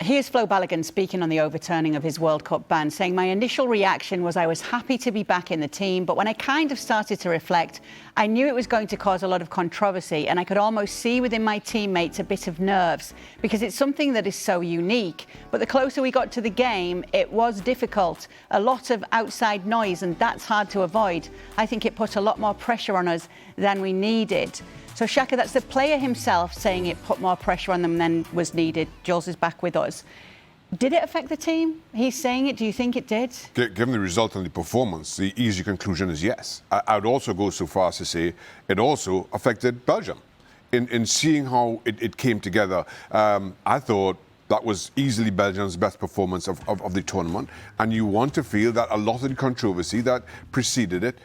Here's Flo Balogun speaking on the overturning of his World Cup ban, saying, "My initial reaction was I was happy to be back in the team, but when I kind of started to reflect, I knew it was going to cause a lot of controversy, and I could almost see within my teammates a bit of nerves because it's something that is so unique. But the closer we got to the game, it was difficult. A lot of outside noise, and that's hard to avoid. I think it put a lot more pressure on us than we needed." So, Shaka, that's the player himself saying it put more pressure on them than was needed. Jules is back with us. Did it affect the team? He's saying it. Do you think it did? Given the result and the performance, the easy conclusion is yes. I would also go so far as to say it also affected Belgium. In seeing how it came together, I thought that was easily Belgium's best performance of the tournament. And you want to feel that a lot of the controversy that preceded it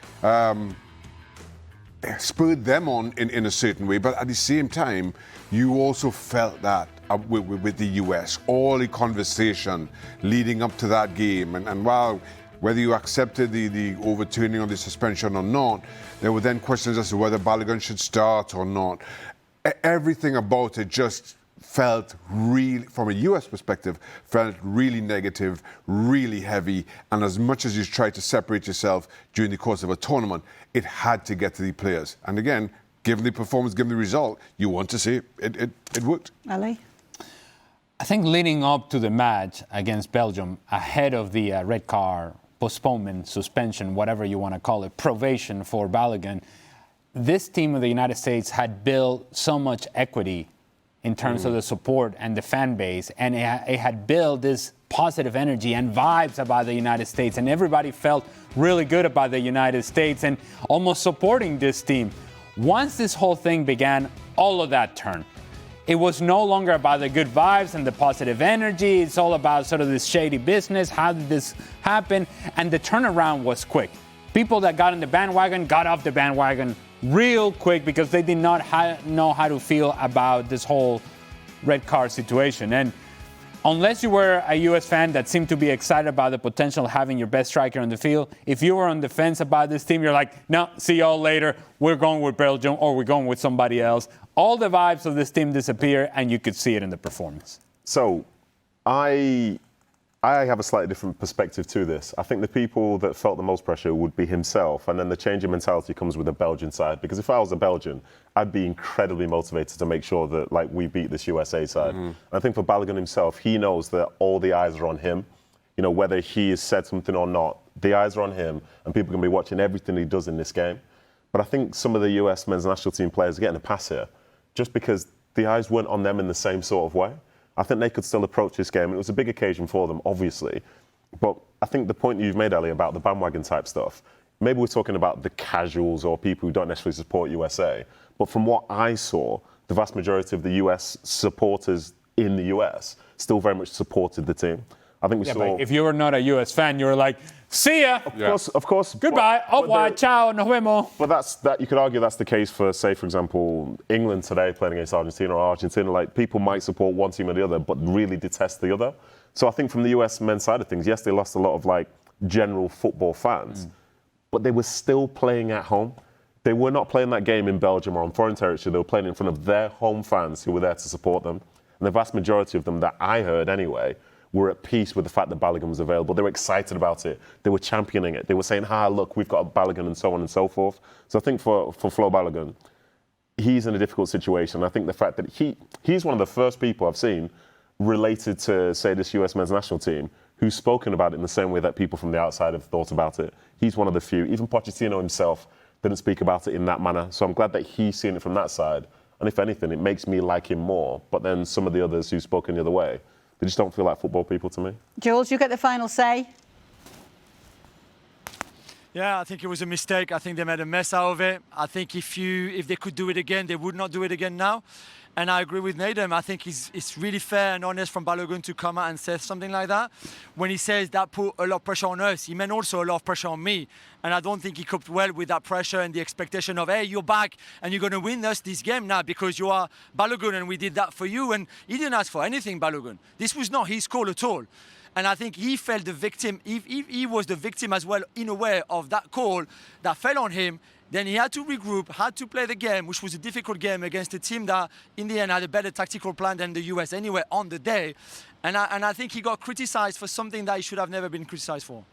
spurred them on in a certain way, but at the same time, you also felt that with the US, all the conversation leading up to that game, and while whether you accepted the overturning of the suspension or not, there were then questions as to whether Balogun should start or not. Everything about it just felt really, from a US perspective, felt really negative, really heavy, and as much as you try to separate yourself during the course of a tournament, it had to get to the players. And again, given the performance, given the result, you want to say it worked. Ali? I think leading up to the match against Belgium, ahead of the red card, postponement, suspension, whatever you want to call it, probation for Balogun, this team of the United States had built so much equity in terms of the support and the fan base, and it had built this positive energy and vibes about the United States, and everybody felt really good about the United States and almost supporting this team. Once this whole thing began, all of that turned. It was no longer about the good vibes and the positive energy. It's all about sort of this shady business. How did this happen? And the turnaround was quick. People that got on the bandwagon got off the bandwagon real quick because they did not know how to feel about this whole red card situation. And unless you were a U.S. fan that seemed to be excited about the potential of having your best striker on the field, if you were on the fence about this team, you're like, no, see y'all later. We're going with Belgium or we're going with somebody else. All the vibes of this team disappear, and you could see it in the performance. So I have a slightly different perspective to this. I think the people that felt the most pressure would be himself, and then the change in mentality comes with the Belgian side. Because if I was a Belgian, I'd be incredibly motivated to make sure that we beat this USA side. And I think for Balogun himself, he knows that all the eyes are on him. You know, whether he has said something or not, the eyes are on him, and people are going to be watching everything he does in this game. But I think some of the US men's national team players are getting a pass here, just because the eyes weren't on them in the same sort of way. I think they could still approach this game. It was a big occasion for them, obviously. But I think the point you've made, Ali, about the bandwagon type stuff, maybe we're talking about the casuals or people who don't necessarily support USA. But from what I saw, the vast majority of the US supporters in the US still very much supported the team. I think we saw. But if you were not a US fan, you were like, see ya. Of course. Goodbye. Au revoir. Ciao. Nos vemos. But you could argue that's the case for, say, for example, England today playing against Argentina, or Argentina. Like, people might support one team or the other, but really detest the other. So I think from the US men's side of things, yes, they lost a lot of general football fans, but they were still playing at home. They were not playing that game in Belgium or on foreign territory. They were playing in front of their home fans who were there to support them. And the vast majority of them, that I heard anyway, were at peace with the fact that Balogun was available. They were excited about it. They were championing it. They were saying, look, we've got Balogun, and so on and so forth. So I think for Flo Balogun, he's in a difficult situation. I think the fact that he's one of the first people I've seen related to, say, this US men's national team who's spoken about it in the same way that people from the outside have thought about it. He's one of the few. Even Pochettino himself didn't speak about it in that manner. So I'm glad that he's seen it from that side. And if anything, it makes me like him more. But then some of the others who've spoken the other way, they just don't feel like football people to me. Jules, you get the final say. Yeah, I think it was a mistake. I think they made a mess out of it. I think if they could do it again, they would not do it again now. And I agree with Nedum. I think it's really fair and honest from Balogun to come out and say something like that. When he says that put a lot of pressure on us, he meant also a lot of pressure on me. And I don't think he coped well with that pressure and the expectation of, hey, you're back and you're going to win us this game now because you are Balogun and we did that for you. And he didn't ask for anything, Balogun. This was not his call at all. And I think he felt the victim. He was the victim as well, in a way, of that call that fell on him. Then he had to regroup, had to play the game, which was a difficult game against a team that in the end had a better tactical plan than the US anyway on the day. And I think he got criticized for something that he should have never been criticized for.